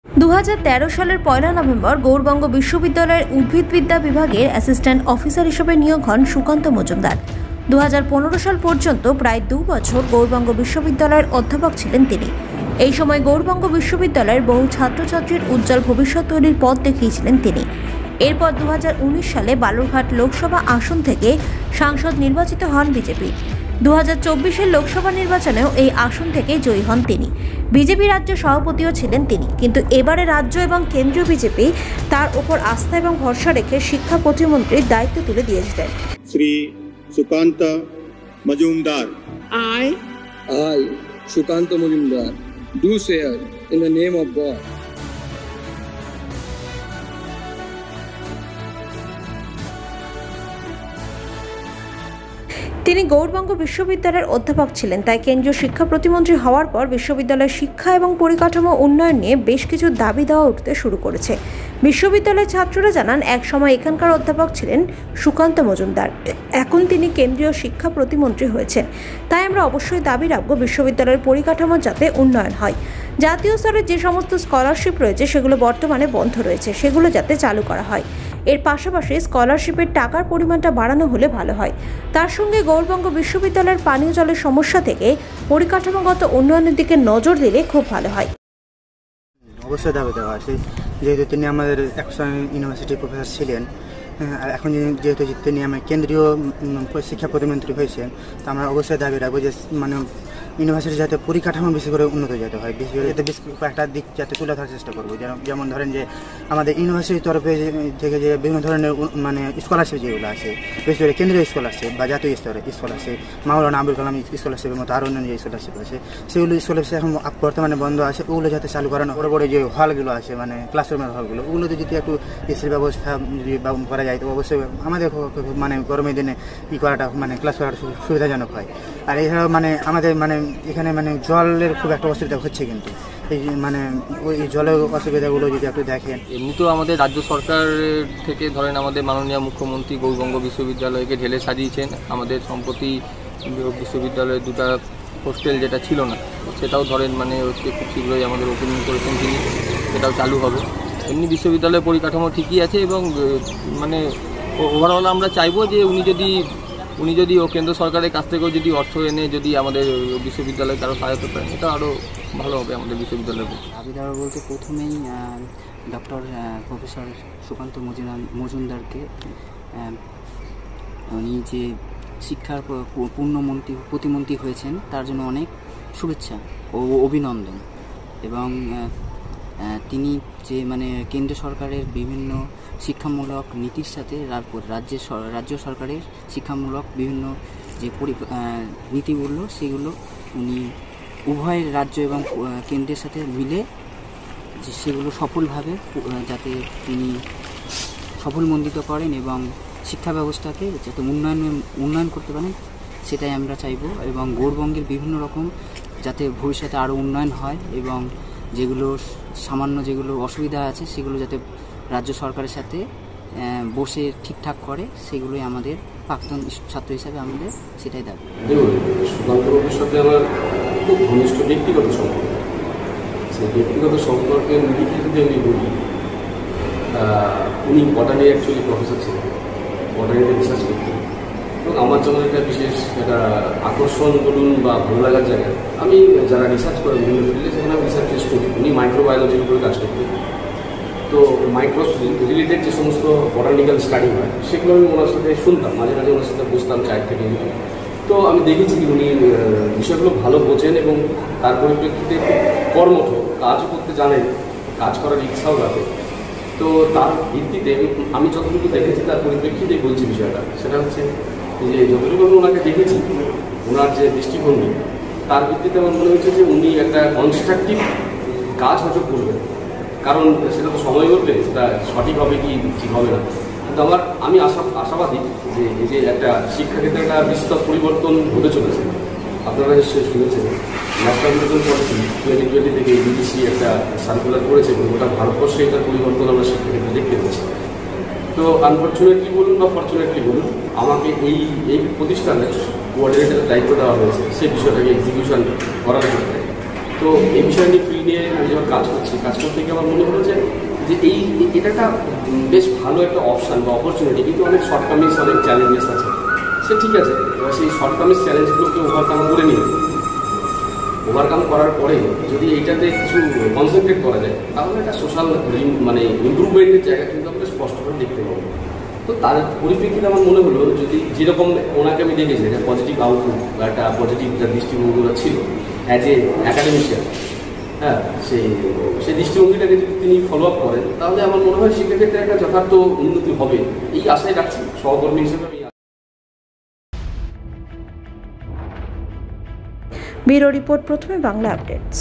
2013 সালের 1 নভেম্বর গৌড়বঙ্গ বিশ্ববিদ্যালয়ের উদ্ভিদবিদ্যা বিভাগের অ্যাসিস্ট্যান্ট অফিসার হিসেবে নিয়োগ হন সুকান্ত মজুমদার। 2015 সাল পর্যন্ত প্রায় 2 বছর গৌড়বঙ্গ বিশ্ববিদ্যালয়ের অধ্যাপক ছিলেন তিনি। এই সময় গৌড়বঙ্গ বিশ্ববিদ্যালয়ের বহু ছাত্রছাত্রীর উজ্জ্বল ভবিষ্যৎ তৈরির পথ দেখিয়েছিলেন তিনি। এরপর 2019 সালে বালুরঘাট লোকসভা আসন থেকে সাংসদ নির্বাচিত হন বিজেপি। 2024 লোকসভা নির্বাচনেও এই আসন থেকে জয়ী হন তিনি। বিজেপি রাজ্য সভাপতিও ছিলেন তিনি, কিন্তু এবারে রাজ্য এবং কেন্দ্রীয় বিজেপি তার উপর আস্থা এবং ভরসা রেখে শিক্ষা প্রতিমন্ত্রীর দায়িত্ব তুলে দিয়েছিলেন। Shri Sukanta Majumdar. I, Sukanta Majumdar, do swear in the name of God. তিনি গৌড়বঙ্গ বিশ্ববিদ্যালয়ের অধ্যাপক ছিলেন, তাই কেন্দ্রীয় শিক্ষা প্রতিমন্ত্রী হওয়ার পর বিশ্ববিদ্যালয়ের শিক্ষা এবং পরিকাঠামো উন্নয়ন নিয়ে বেশ কিছু দাবি দেওয়া উঠতে শুরু করেছে। বিশ্ববিদ্যালয়ের ছাত্ররা জানান, এক সময় এখানকার অধ্যাপক ছিলেন সুকান্ত মজুমদার, এখন তিনি কেন্দ্রীয় শিক্ষা প্রতিমন্ত্রী হয়েছেন। তাই আমরা অবশ্যই দাবি রাখব বিশ্ববিদ্যালয়ের পরিকাঠামো যাতে উন্নয়ন হয়। জাতীয় স্তরে যে সমস্ত স্কলারশিপ রয়েছে সেগুলো বর্তমানে বন্ধ রয়েছে, সেগুলো যাতে চালু করা হয়। এর পাশাপাশি স্কলারশিপের টাকার পরিমাণটা বাড়ানো হলে ভালো হয়। তার সঙ্গে গৌড়বঙ্গ বিশ্ববিদ্যালয়ের পানীয় জলের সমস্যা থেকে পরিকাঠামোগত উন্নয়নের দিকে নজর দিলে খুব ভালো হয়। অবশ্যই দাবি দেওয়া আছে, যেহেতু তিনি আমাদের একসময় ইউনিভার্সিটি প্রফেসর ছিলেন, আর এখন যেহেতু তিনি আমার কেন্দ্রীয় শিক্ষা প্রতিমন্ত্রী হয়েছেন, তো আমরা অবশ্যই দাবি রাখবো যে মানে ইউনিভার্সিটি যাতে পরিকাঠামো বেশি করে উন্নত যেতে হয়, বেশি করে যাতে বেশ কয়েকটা দিক যাতে তুলে ধরার চেষ্টা করবো। যেমন ধরেন যে আমাদের ইউনিভার্সিটির তরফে থেকে যে বিভিন্ন ধরনের মানে স্কলারশিপ যেগুলো আছে, বেশি করে কেন্দ্রীয় স্কলারশিপ বা জাতীয় স্তরে স্কলারশিপ, মাওলানা আবুল কালাম স্কলারশিপের মতো আরও অন্যান্য যে স্কলারশিপ আছে, সেগুলো স্কলারশিপ এখন বর্তমানে বন্ধ আছে। ওগুলো যাতে চালু করানো, বড় বড় যে হলগুলো আছে মানে ক্লাসরুমের হলগুলো, ওগুলোতে যদি একটু এসির ব্যবস্থা যদি করা যায় তো অবশ্যই আমাদের মানে গরমের দিনে করাটা মানে ক্লাস করাটা সুবিধাজনক হয়। আর এছাড়াও মানে আমাদের মানে এখানে মানে জলের খুব একটা অসুবিধা হচ্ছে, কিন্তু এই মানে ওই জলের অসুবিধাগুলো যদি একটু দেখেন। এমনিতেও আমাদের রাজ্য সরকার থেকে ধরেন আমাদের মাননীয় মুখ্যমন্ত্রী গৌড়বঙ্গ বিশ্ববিদ্যালয়কে ঢেলে সাজিয়েছেন। আমাদের সম্প্রতি বিশ্ববিদ্যালয়ের 2টা হোস্টেল যেটা ছিল না, সেটাও ধরেন মানে হচ্ছে খুব শীঘ্রই আমাদের ওপেনিং করেছেন তিনি, সেটাও চালু হবে। এমনি বিশ্ববিদ্যালয়ের পরিকাঠামো ঠিকই আছে এবং মানে ওভারঅল আমরা চাইবো যে উনি যদি কেন্দ্র সরকারের কাছ থেকেও যদি অর্থ এনে যদি আমাদের বিশ্ববিদ্যালয়কে আরও সহায়তা করেন, এটা আরও ভালো হবে আমাদের বিশ্ববিদ্যালয়ের। দাবি দেওয়া বলতে প্রথমেই ডক্টর প্রফেসর সুকান্ত মজুমদারকে উনি যে শিক্ষার প্রতিমন্ত্রী হয়েছেন তার জন্য অনেক শুভেচ্ছা ও অভিনন্দন। এবং তিনি যে মানে কেন্দ্র সরকারের বিভিন্ন শিক্ষামূলক নীতির সাথে রাজ্য সরকারের শিক্ষামূলক বিভিন্ন যে নীতিগুলো সেগুলো উনি উভয় রাজ্য এবং কেন্দ্রের সাথে মিলে যে সেগুলো সফলভাবে যাতে তিনি সফলমণ্ডিত করেন এবং শিক্ষা ব্যবস্থাকে যাতে উন্নয়ন করতে পারেন, সেটাই আমরা চাইব। এবং গৌড়বঙ্গের বিভিন্ন রকম যাতে ভবিষ্যতে আরও উন্নয়ন হয় এবং যেগুলো সামান্য যেগুলো অসুবিধা আছে সেগুলো যাতে রাজ্য সরকারের সাথে বসে ঠিকঠাক করে, সেগুলোই আমাদের প্রাক্তন ছাত্র হিসাবে আমাদের সেটাই দাবি। সুকান্ত বাবুর সাথে আমার খুব ঘনিষ্ঠ ব্যক্তিগত সম্পর্ক। সেই ব্যক্তিগত সম্পর্কের নিরিখে যদি আমি বলি, উনি বটানি অ্যাকচুয়ালি প্রফেসর ছিলেন, বটানিতে রিসার্চ করতেন এবং আমার জন্য একটা বিশেষ একটা আকর্ষণ বলুন বা ভালো লাগার জায়গা। আমি যারা রিসার্চ করে বিভিন্ন ফিল্ডে সেখানে আমি রিসার্চ করি, উনি মাইক্রোবায়োলজির উপরে কাজ করতেন। তো মাইক্রো রিলেটেড যে সমস্ত বটানিক্যাল স্টাডি হয় সেগুলো আমি ওনার সাথে শুনতাম, মাঝে মাঝে ওনার সাথে বসতাম চায়ের থেকে। তো আমি দেখেছি উনি বিষয়গুলো ভালো বোঝেন এবং তার পরিপ্রেক্ষিতে কর্মঠ, কাজও করতে জানেন, কাজ করার ইচ্ছাও রাখে। তো তার ভিত্তিতে আমি যতটুকু দেখেছি তার পরিপ্রেক্ষিতে বলছি বিষয়টা, সেটা হচ্ছে যে যতটুকু আমি ওনাকে দেখেছি, ওনার যে দৃষ্টিভঙ্গি, তার ভিত্তিতে আমার মনে হয়েছে যে উনি একটা কনস্ট্রাকটিভ কাজ হয়তো করবেন। কারণ সেটা তো সময় বলবে সেটা সঠিক হবে কি ঠিক হবে না, কিন্তু আমি আশাবাদী যে এই যে একটা শিক্ষাক্ষেত্রে একটা বিস্তর পরিবর্তন হতে চলেছে। আপনারা নিশ্চয়ই শুনেছেন ন্যাশনাল এডুকেশন পলিসি 2020 থেকে ইউজিসি একটা সার্কুলার করেছে এবং গোটা ভারতবর্ষে এটার পরিবর্তন আমরা শিক্ষাক্ষেত্রে দেখতে পাচ্ছি। তো আনফর্চুনেটলি বলুন বা ফর্চুনেটলি বলুন, আমাকে এই প্রতিষ্ঠানের কোঅর্ডিনেটরের দায়িত্ব দেওয়া হয়েছে সেই বিষয়টাকে এক্সিকিউশন করার জন্য। তো এই বিষয় নিয়ে ফিল্ড নিয়ে আমি যখন কাজ করতে গিয়ে আমার মনে হলো যে এটা একটা বেশ ভালো একটা অপশান বা অপরচুনিটি, কিন্তু অনেক শর্টকামিংস, অনেক চ্যালেঞ্জেস আছে। সে ঠিক আছে, এবার সেই শর্টকামিংস চ্যালেঞ্জগুলোকে ওভারকাম করার পরে যদি এইটাতে কিছু কনসেন্ট্রেট করা যায়, তাহলে একটা সোশ্যাল মানে ইমপ্রুভমেন্টের জায়গা কিন্তু আমরা স্পষ্ট করে দেখতে পাবো। তো তার পরিপ্রেক্ষিতে আমার মনে হলো যদি যেরকম ওনাকে আমি দেখেছি একটা পজিটিভ আউটলুক বা একটা পজিটিভ দৃষ্টিভঙ্গিটা ছিল অ্যাজ এ অ্যাকাডেমিশিয়ান, হ্যাঁ, সেই দৃষ্টিভঙ্গিটাকে যদি তিনি ফলো আপ করেন, তাহলে আমার মনে হয় সেক্ষেত্রে একটা যথার্থ উন্নতি হবে, এই আশায় রাখছি সহকর্মী হিসেবে। ব্যুরো রিপোর্ট, প্রথমে বাংলা আপডেটস।